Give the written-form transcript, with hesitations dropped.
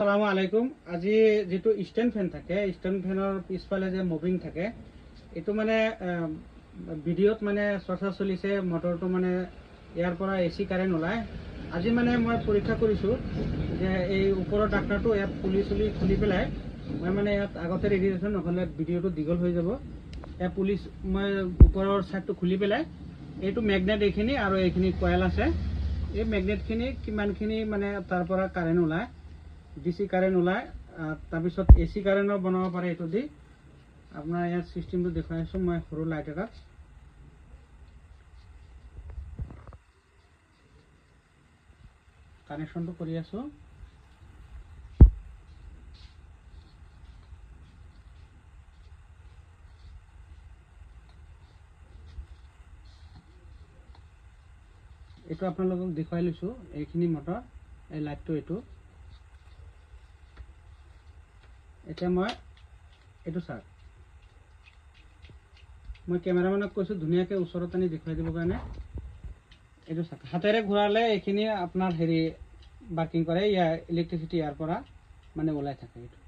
আসসালামু আলাইকুম। আজি যেটো স্ট্যান্ড ফ্যান থাকে, স্ট্যান্ড ফ্যানৰ পিছফালে যে মুভিং থাকে, এটো মানে ভিডিঅ'ত মানে চৰ্চা চলিছে। মটৰটো মানে ইয়াৰ পৰা এসি কাৰেণ্ট ওলায়। আজি মানে মই পৰীক্ষা কৰিছোঁ যে এই ওপৰৰ ডাক্তাৰটো ইয়াত খুলি পেলাই মই মানে ইয়াত আগতে ৰেডি আছোঁ, নহ'লে ভিডিঅ'টো দীঘল হৈ যাব। ইয়াত মই ওপৰৰ ছাইডটো খুলি পেলাই এইটো মেগনেট এইখিনি আৰু এইখিনি কয়েল আছে। এই মেগনেটখিনি কিমানখিনি মানে তাৰ পৰা কাৰেণ্ট ওলায়, ডিসি কাৰেন্ট ওলায়। তাৰপিছত এসি কাৰেন্টও বনাব পাৰে। এইটো দি আপোনাৰ ইয়াত চিষ্টেমটো দেখাই আছোঁ মই সৰু লাইট এটা। কানেকশ্যনটো কৰি আছোঁ। এইটো আপোনালোকক দেখুৱাই লৈছোঁ। এইখিনি মটৰ, এই লাইটটো এইটো। এতিয়া মই এইটো চাওক, মই কেমেৰামেনক কৈছোঁ ধুনীয়াকৈ ওচৰত আনি দেখুৱাই দিবৰ কাৰণে। এইটো চাওক, হাতেৰে ঘূৰালে এইখিনি আপোনাৰ বাৰ্কিং কৰে। ইলেক্ট্ৰিচিটি ইয়াৰ পৰা মানে ওলাই থাকে। এইটো